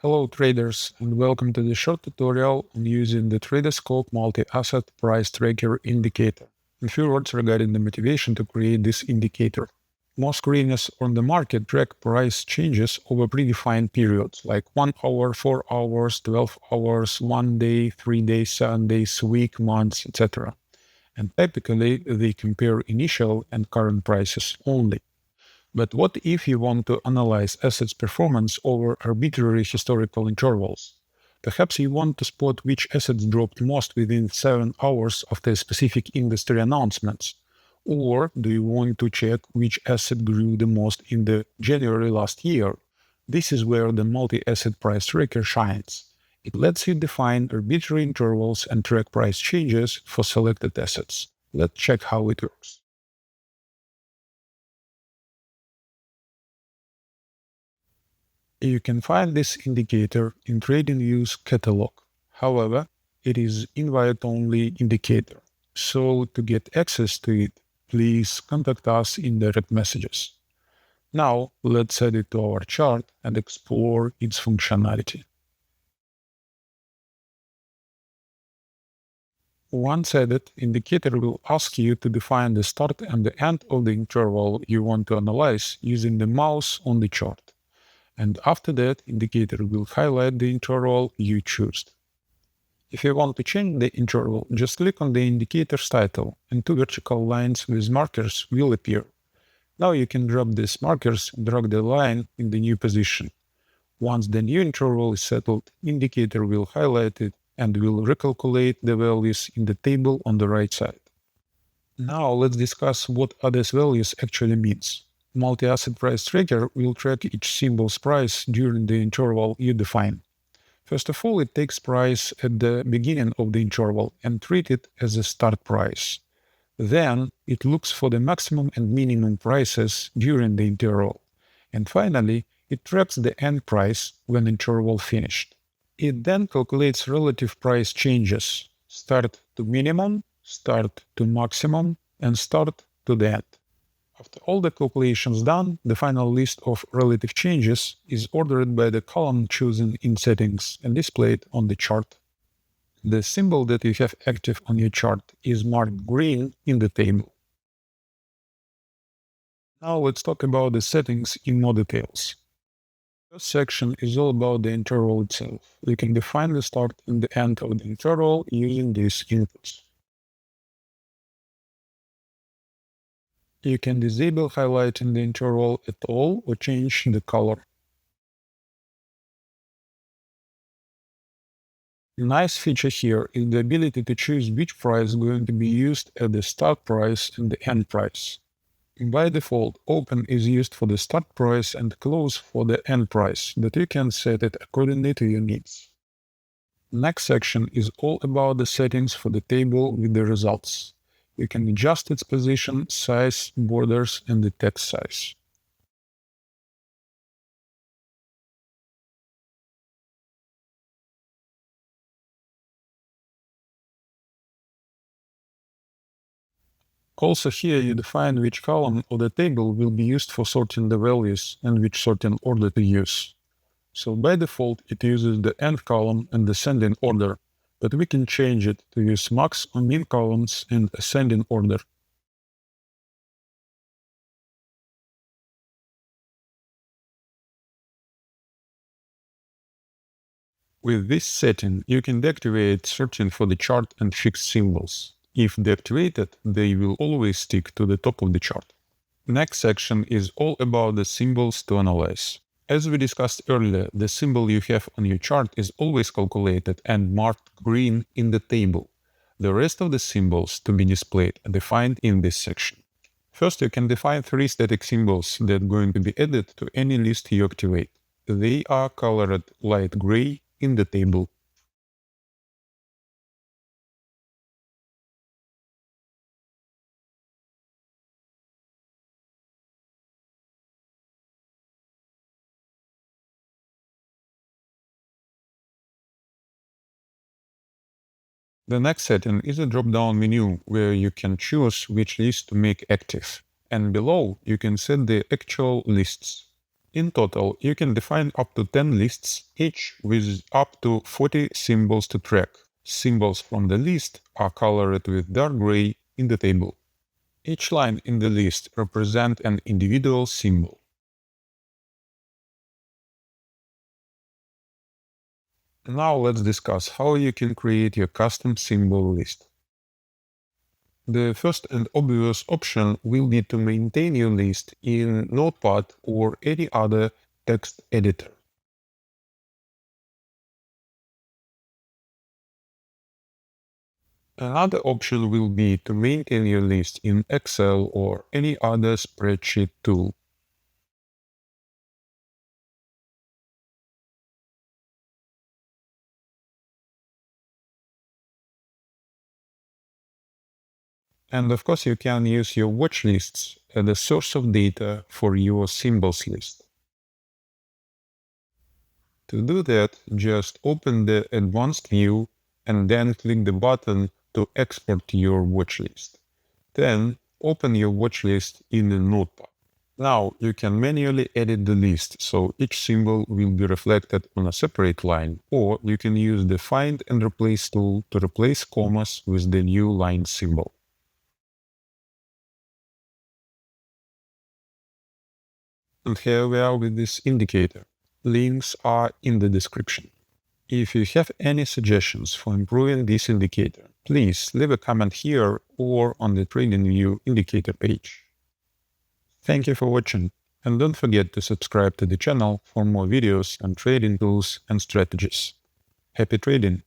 Hello traders, and welcome to the short tutorial on using the TraderScope multi-asset price tracker indicator. A few words regarding the motivation to create this indicator. Most screeners on the market track price changes over predefined periods like 1 hour, 4 hours, 12 hours, 1 day, 3 days, 7 days, week, months, etc. And typically they compare initial and current prices only. But what if you want to analyze assets' performance over arbitrary historical intervals? Perhaps you want to spot which assets dropped most within 7 hours after specific industry announcements. Or do you want to check which asset grew the most in the January last year? This is where the multi-asset price tracker shines. It lets you define arbitrary intervals and track price changes for selected assets. Let's check how it works. You can find this indicator in TradingView's catalog. However, it is invite-only indicator. So to get access to it, please contact us in direct messages. Now, let's add it to our chart and explore its functionality. Once added, indicator will ask you to define the start and the end of the interval you want to analyze using the mouse on the chart. And after that, indicator will highlight the interval you choose. If you want to change the interval, just click on the indicator's title and two vertical lines with markers will appear. Now you can drop these markers and drag the line in the new position. Once the new interval is settled, indicator will highlight it and will recalculate the values in the table on the right side. Now let's discuss what these values actually means. Multi-asset price tracker will track each symbol's price during the interval you define. First of all, it takes price at the beginning of the interval and treats it as a start price. Then, it looks for the maximum and minimum prices during the interval. And finally, it tracks the end price when interval finished. It then calculates relative price changes, start to minimum, start to maximum, and start to the end. After all the calculations done, the final list of relative changes is ordered by the column chosen in settings and displayed on the chart. The symbol that you have active on your chart is marked green in the table. Now let's talk about the settings in more details. The first section is all about the interval itself. You can define the start and the end of the interval using these inputs. You can disable highlighting the interval at all or change the color. A nice feature here is the ability to choose which price is going to be used as the start price and the end price. By default, open is used for the start price and close for the end price, but you can set it accordingly to your needs. Next section is all about the settings for the table with the results. You can adjust its position, size, borders, and the text size. Also here you define which column of the table will be used for sorting the values and which sorting order to use. So by default it uses the end column and descending order, but we can change it to use max or min columns and ascending order. With this setting, you can deactivate sorting for the chart and fixed symbols. If deactivated, they will always stick to the top of the chart. Next section is all about the symbols to analyze. As we discussed earlier, the symbol you have on your chart is always calculated and marked green in the table. The rest of the symbols to be displayed are defined in this section. First, you can define three static symbols that are going to be added to any list you activate. They are colored light gray in the table. The next setting is a drop-down menu where you can choose which list to make active. And below, you can set the actual lists. In total, you can define up to 10 lists, each with up to 40 symbols to track. Symbols from the list are colored with dark gray in the table. Each line in the list represents an individual symbol. Now let's discuss how you can create your custom symbol list. The first and obvious option will be to maintain your list in Notepad or any other text editor. Another option will be to maintain your list in Excel or any other spreadsheet tool. And of course, you can use your watch lists as a source of data for your symbols list. To do that, just open the advanced view and then click the button to export your watch list. Then open your watch list in the Notepad. Now you can manually edit the list, so each symbol will be reflected on a separate line, or you can use the Find and Replace tool to replace commas with the new line symbol. And here we are with this indicator. Links are in the description. If you have any suggestions for improving this indicator, please leave a comment here or on the TradingView indicator page. Thank you for watching, and don't forget to subscribe to the channel for more videos on trading tools and strategies. Happy trading!